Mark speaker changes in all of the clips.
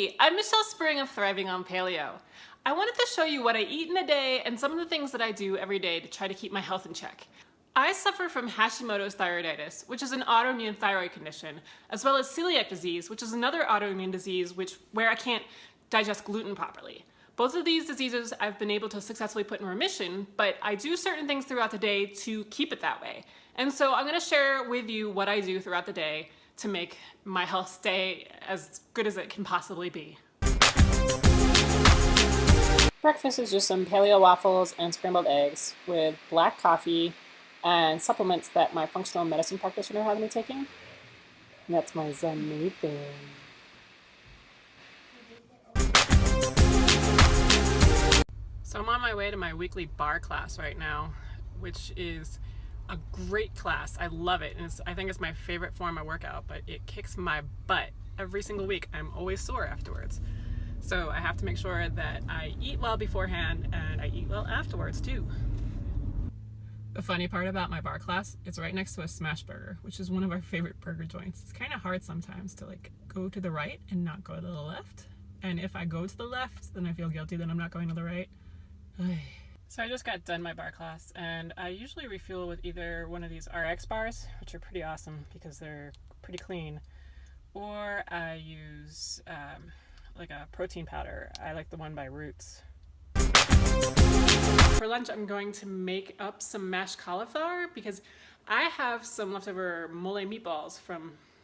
Speaker 1: Hey, I'm Michelle Spring of Thriving on Paleo. I wanted to show you what I eat in a day and some of the things that I do every day to try to keep my health in check. I suffer from Hashimoto's Thyroditis, which is an autoimmune thyroid condition, as well as Celiac disease, which is another autoimmune disease where I can't digest gluten properly. Both of these diseases I've been able to successfully put in remission, but I do certain things throughout the day to keep it that way. And so I'm going to share with you what I do throughout the day to make my health stay as good as it can possibly be.
Speaker 2: Breakfast is just some paleo waffles and scrambled eggs with black coffee and supplements that my functional medicine practitioner has me taking. And that's my Zen meeting.
Speaker 1: So I'm on my way to my weekly Barre Class right now, which is a great class. I love it, and I think it's my favorite form of workout, but it kicks my butt every single week. I'm always sore afterwards. So I have to make sure that I eat well beforehand and I eat well afterwards too. The funny part about my Barre Class, it's right next to a smash burger, which is one of our favorite burger joints. It's kind of hard sometimes to go to the right and not go to the left. And if I go to the left, then I feel guilty that I'm not going to the right. So I just got done my Barre Class, and I usually refuel with either one of these RX bars, which are pretty awesome because they're pretty clean, or I use like a protein powder. I like the one by Roots. For lunch, I'm going to make up some mashed cauliflower because I have some leftover mole meatballs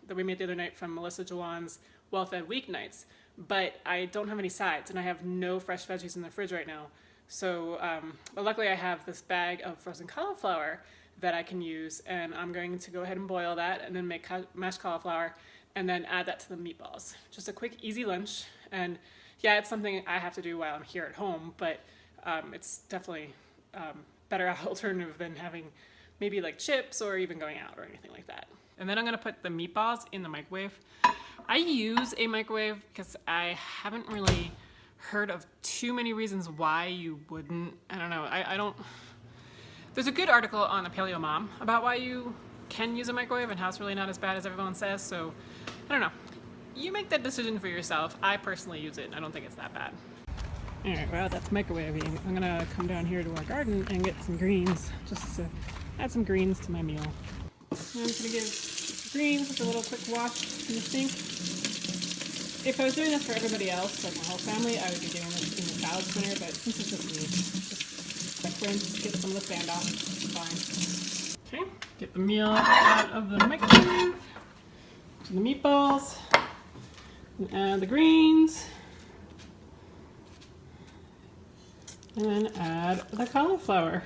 Speaker 1: that we made the other night from Melissa Jawan's Well-Fed Weeknights, but I don't have any sides, and I have no fresh veggies in the fridge right now. So, but luckily I have this bag of frozen cauliflower that I can use, and I'm going to go ahead and boil that and then make mashed cauliflower and then add that to the meatballs. Just a quick, easy lunch, and yeah, it's something I have to do while I'm here at home, but it's definitely better alternative than having maybe like chips or even going out or anything like that. And then I'm gonna put the meatballs in the microwave. I use a microwave because I haven't really heard of too many reasons why you wouldn't. I don't know. I don't. There's a good article on the Paleo Mom about why you can use a microwave and how it's really not as bad as everyone says. So I don't know. You make that decision for yourself. I personally use it, and I don't think it's that bad. All right. Well, that's microwaving. I'm gonna come down here to our garden and get some greens, just to add some greens to my meal. I'm just gonna give greens just a little quick wash in the sink. If I was doing this for everybody else, like my whole family, I would be doing this in the salad spinner, but since it's just me, just quick rinse, get some of the sand off, it's fine. Okay, get the meal out of the microwave, to the meatballs, and add the greens, and then add the cauliflower.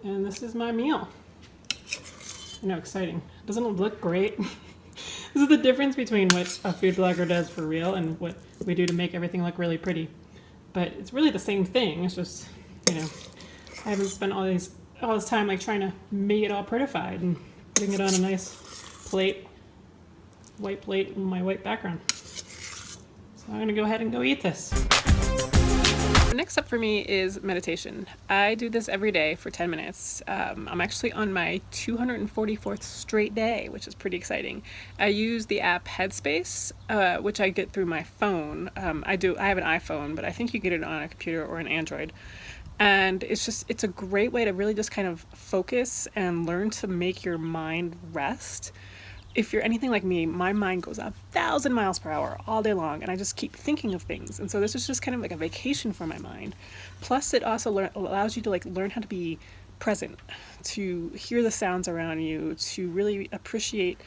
Speaker 1: And this is my meal. I know, exciting. Doesn't it look great? This is the difference between what a food blogger does for real and what we do to make everything look really pretty. But it's really the same thing. It's just, I haven't spent all this time trying to make it all prettified and putting it on a nice plate, white plate with my white background. So I'm gonna go ahead and go eat this. Next up for me is meditation. I do this every day for 10 minutes. I'm actually on my 244th straight day, which is pretty exciting. I use the app Headspace, which I get through my phone. I have an iPhone, but I think you get it on a computer or an Android. And it's a great way to really just kind of focus and learn to make your mind rest. If you're anything like me, my mind goes 1,000 miles per hour all day long, and I just keep thinking of things. And so this is just kind of like a vacation for my mind. Plus, it also allows you to learn how to be present, to hear the sounds around you, to really appreciate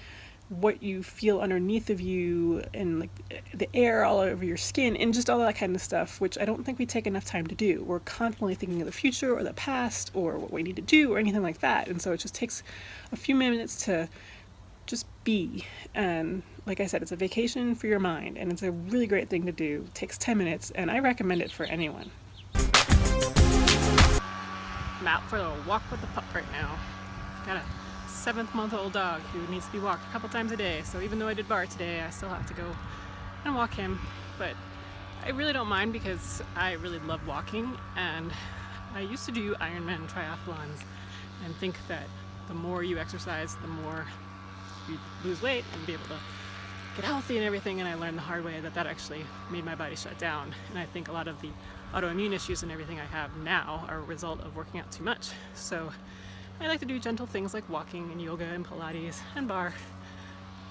Speaker 1: what you feel underneath of you, and the air all over your skin, and just all that kind of stuff, which I don't think we take enough time to do. We're constantly thinking of the future or the past or what we need to do or anything like that. And so it just takes a few minutes to just be. And like I said, it's a vacation for your mind, and it's a really great thing to do. It takes 10 minutes, and I recommend it for anyone. I'm out for a walk with the pup right now. Got a 7-month-old dog who needs to be walked a couple times a day, so even though I did Barre today, I still have to go and walk him. But I really don't mind because I really love walking, and I used to do Ironman triathlons and think that the more you exercise, the more you lose weight and be able to get healthy and everything, and I learned the hard way that that actually made my body shut down. And I think a lot of the autoimmune issues and everything I have now are a result of working out too much. So I like to do gentle things like walking and yoga and Pilates and barre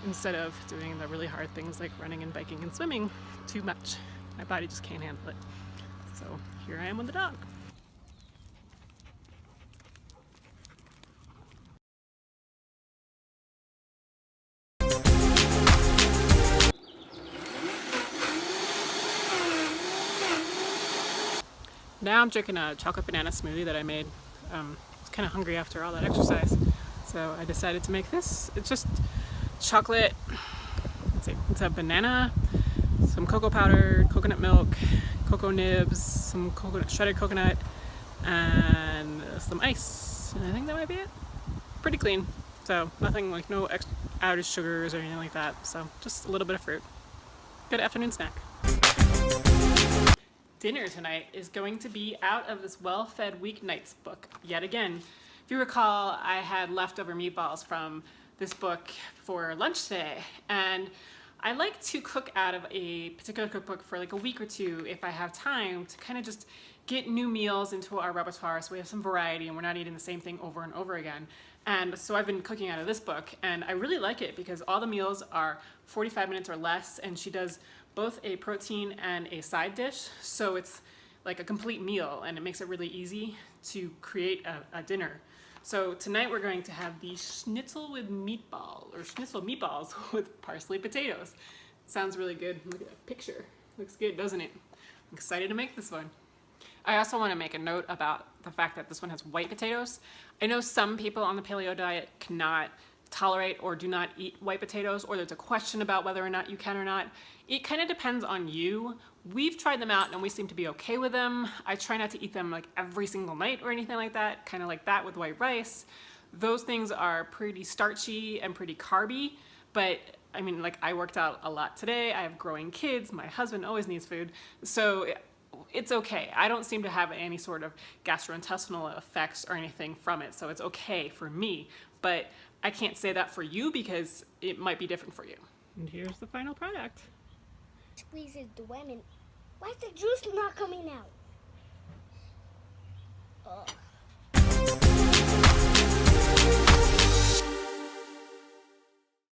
Speaker 1: instead of doing the really hard things like running and biking and swimming too much. My body just can't handle it. So here I am with the dog. Now I'm drinking a chocolate banana smoothie that I made. I was kind of hungry after all that exercise, so I decided to make this. It's just chocolate. Let's see, it's a banana, some cocoa powder, coconut milk, cocoa nibs, some shredded coconut, and some ice. And I think that might be it. Pretty clean. So nothing like no added sugars or anything like that. So just a little bit of fruit. Good afternoon snack. Dinner tonight is going to be out of this Well-Fed Weeknights book yet again. If you recall, I had leftover meatballs from this book for lunch today, and I like to cook out of a particular cookbook for like a week or two if I have time to kind of just get new meals into our repertoire so we have some variety and we're not eating the same thing over and over again. And so I've been cooking out of this book, and I really like it because all the meals are 45 minutes or less, and she does both a protein and a side dish, so it's like a complete meal, and it makes it really easy to create a dinner. So tonight we're going to have the schnitzel with meatball, or schnitzel meatballs with parsley potatoes. Sounds really good. Look at that picture. Looks good, doesn't it? I'm excited to make this one. I also want to make a note about the fact that this one has white potatoes. I know some people on the paleo diet cannot tolerate or do not eat white potatoes, or there's a question about whether or not you can or not. It kind of depends on you. We've tried them out and we seem to be okay with them. I try not to eat them like every single night or anything like that, kind of like that with white rice. Those things are pretty starchy and pretty carby, but I mean, like, I worked out a lot today. I have growing kids. My husband always needs food. So it's okay. I don't seem to have any sort of gastrointestinal effects or anything from it, so it's okay for me. But I can't say that for you because it might be different for you. And here's the final product.
Speaker 3: Squeezes the lemon. Why is the juice not coming out? Ugh.